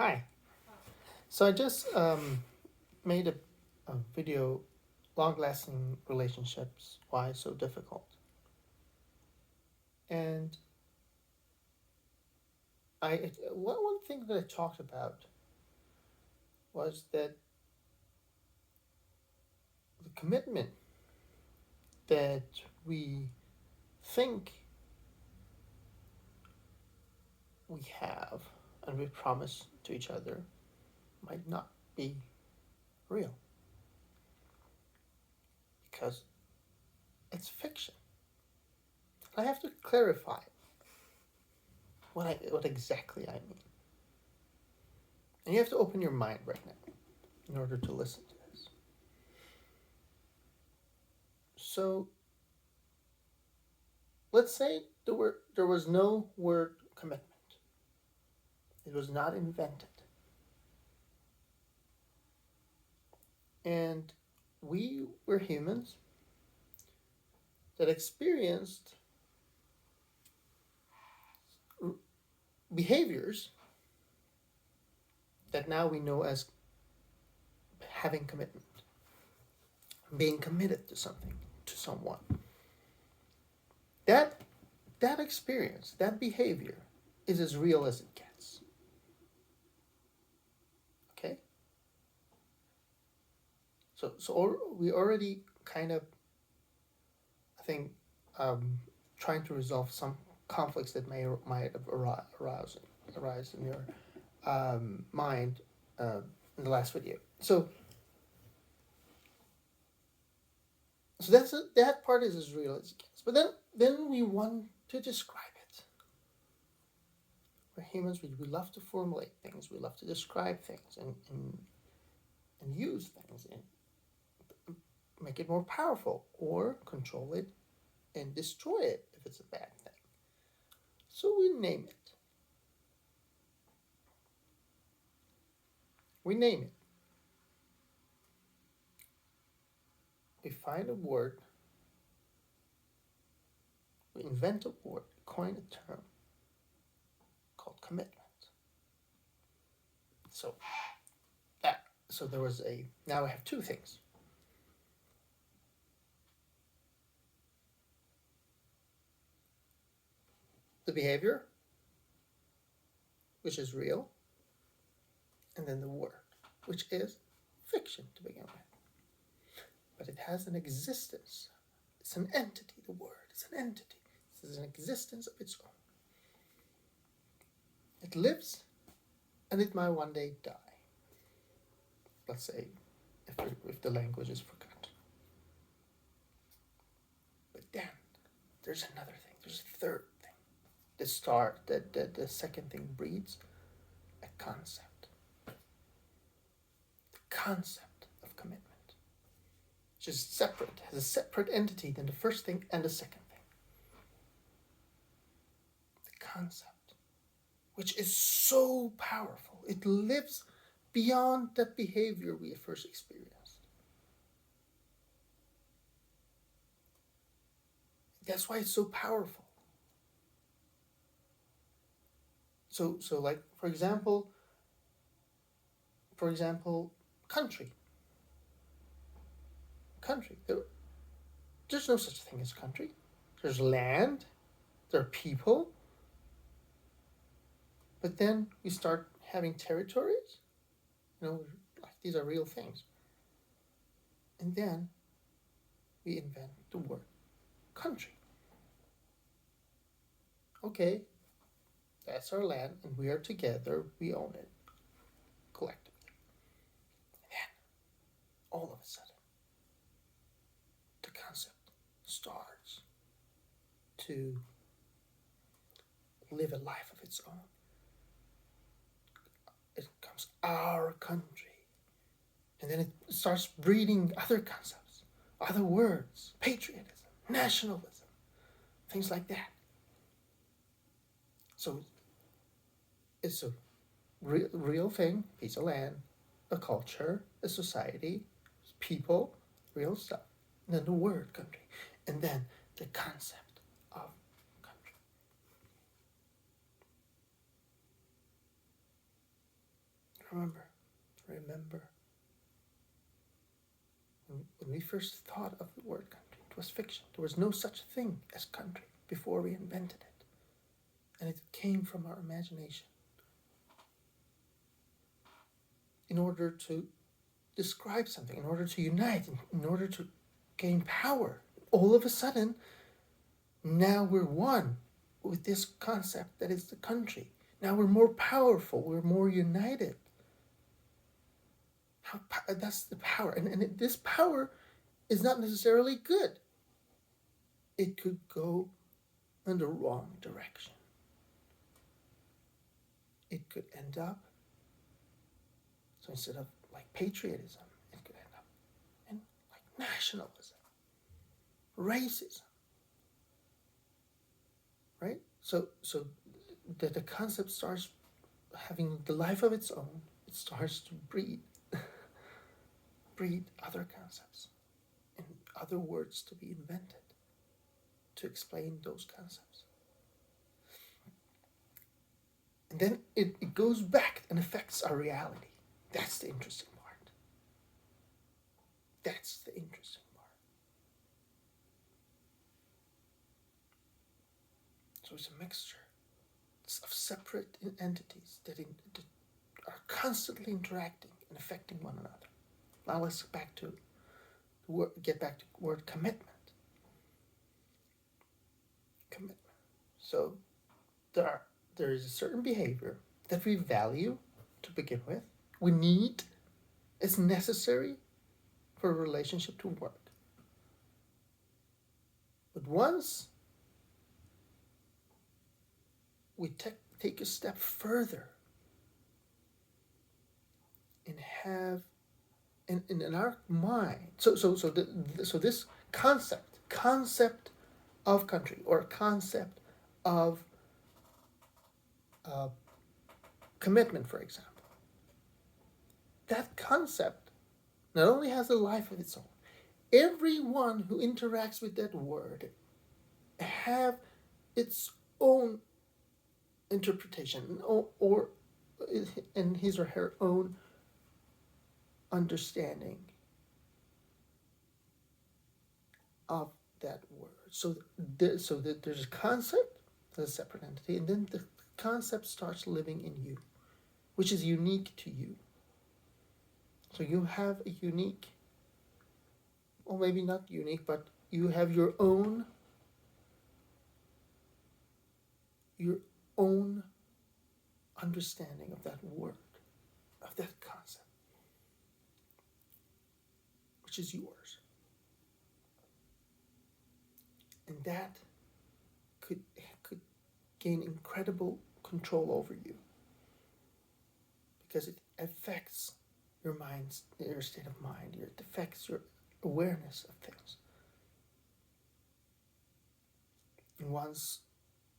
Hi. So I just made a video, long lasting relationships, why so difficult. And one thing that I talked about was that the commitment that we think we have and we promise to each other might not be real because it's fiction. I have to clarify what exactly I mean. And you have to open your mind right now in order to listen to this. So let's say there was no word commitment. It was not invented. And we were humans that experienced behaviors that now we know as having commitment, being committed to something, to someone. That that experience, that behavior is as real as it gets. Okay? So we already kind of, I think, trying to resolve some conflicts that might have arise in your mind in the last video. So that part is as real as it gets. But then we want to describe it. We're humans. We love to formulate things. We love to describe things and use things and make it more powerful or control it and destroy it if it's a bad thing. So we name it. We name it. We find a word. We invent a word, coin a term called commitment. So so there was a, now I have two things. The behavior, which is real, and then the word, which is fiction to begin with. But it has an existence. It's an entity, the word. It's an entity. It has an existence of its own. It lives, and it might one day die. Let's say, if the language is forgotten. But then, there's another thing. There's a third thing. The second thing breeds a concept. The concept of commitment. Which is separate, has a separate entity than the first thing and the second thing. The concept, which is so powerful, it lives beyond that behavior we first experienced. That's why it's so powerful. So like for example, country. Country. There's no such thing as country. There's land, there are people, but then we start having territories. Like these are real things. And then we invent the word country. Okay, that's our land, and we are together, we own it collectively. And then, all of a sudden, the concept starts to live a life of its own. It becomes our country. And then it starts breeding other concepts, other words, patriotism, nationalism, things like that. So it's a real thing, piece of land, a culture, a society, people, real stuff. And then the word country. And then the concept of country. Remember. When we first thought of the word country, it was fiction. There was no such thing as country before we invented it. And it came from our imagination. In order to describe something, in order to unite, in order to gain power, all of a sudden, now we're one with this concept that is the country. Now we're more powerful, we're more united. That's the power. And this power is not necessarily good. It could go in the wrong direction. It could end up, so instead of like patriotism, it could end up in like nationalism, racism, right? So that the concept starts having the life of its own. It starts to breed other concepts and other words to be invented to explain those concepts. And then it goes back and affects our reality. That's the interesting part. That's the interesting part. So it's a mixture of separate entities that are constantly interacting and affecting one another. Now let's get back to the word commitment. Commitment. So there is a certain behavior that we value to begin with. We need, it's necessary for a relationship to work. But once we take a step further and have in our mind, so this concept of country, or concept of commitment, for example, that concept not only has a life of its own, everyone who interacts with that word have its own interpretation or in his or her own understanding of that word. So there's a concept, a separate entity, and then the concept starts living in you, which is unique to you. So you have a unique, or maybe not unique, but you have your own understanding of that word, of that concept, which is yours. And that could gain incredible control over you, because it affects your state of mind. It affects your awareness of things.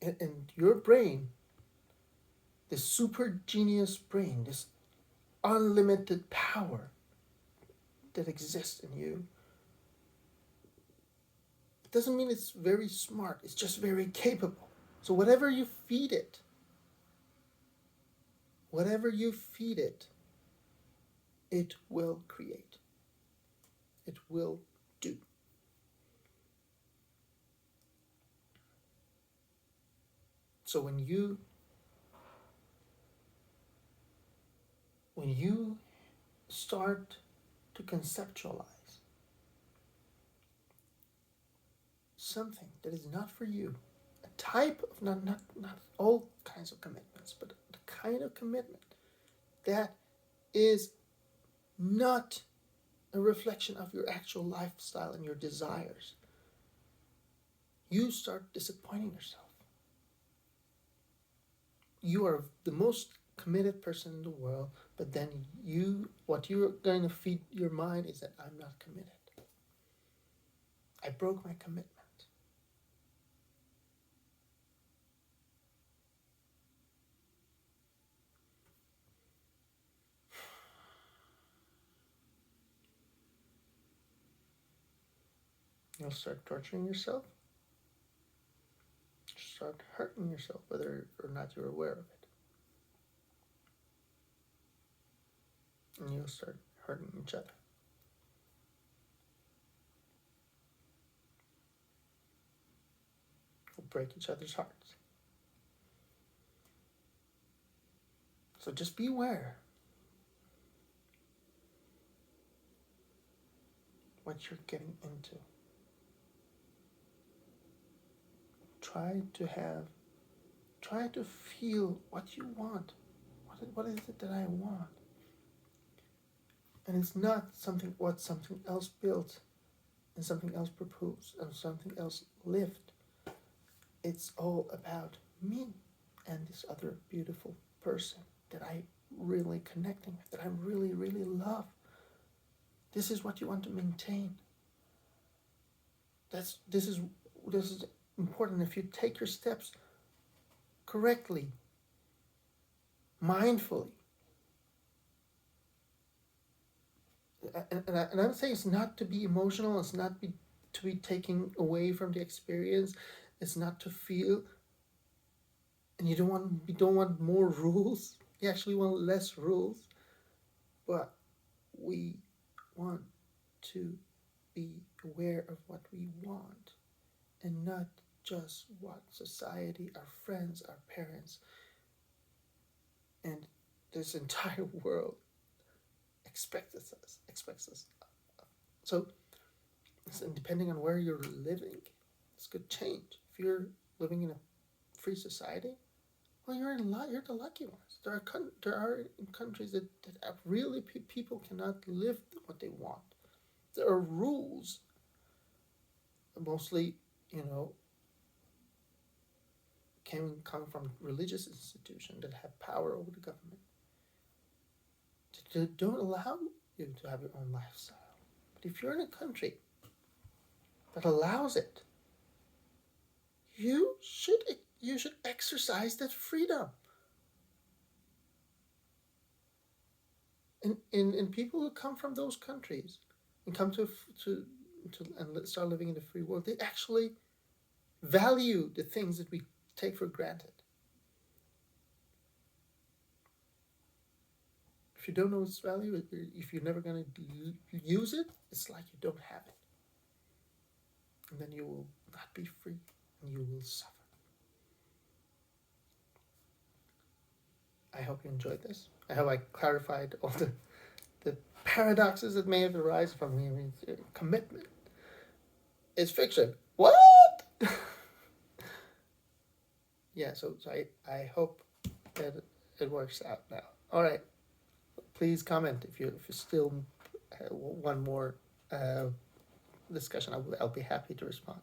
And your brain, this super genius brain, this unlimited power that exists in you, it doesn't mean it's very smart. It's just very capable. So whatever you feed it, it will create. It will do. So when you start to conceptualize something that is not for you, a type of not all kinds of commitments, but the kind of commitment that is not a reflection of your actual lifestyle and your desires, you start disappointing yourself. You are the most committed person in the world, but then what you're going to feed your mind is that I'm not committed. I broke my commitment. You'll start torturing yourself. Start hurting yourself, whether or not you're aware of it. and you'll start hurting each other. You'll break each other's hearts. So just be aware what you're getting into. Try to feel what you want. What is it that I want? And it's not what something else built and something else proposed and something else lived. It's all about me and this other beautiful person that I really connecting with, that I really, really love. This is what you want to maintain. This is important. If you take your steps correctly, mindfully, and I'm saying it's not to be emotional. It's not to be taken away from the experience. It's not to feel. And you don't want more rules. You actually want less rules, but we want to be aware of what we want, and not just what society, our friends, our parents, and this entire world expects us. So depending on where you're living, this could change. If you're living in a free society, well, you're the lucky ones. There are countries that have really people cannot live what they want. There are rules, mostly, come from religious institutions that have power over the government. They don't allow you to have your own lifestyle. But if you're in a country that allows it, you should exercise that freedom. And people who come from those countries and come to and start living in the free world, they actually value the things that we take for granted. If you don't know its value, if you're never going to use it, it's like you don't have it. And then you will not be free and you will suffer. I hope you enjoyed this. I hope I clarified all the paradoxes that may have arisen from me. I mean, commitment is fiction. What? Yeah, so I hope that it works out now. All right. Please comment if you still want more discussion. I'll be happy to respond.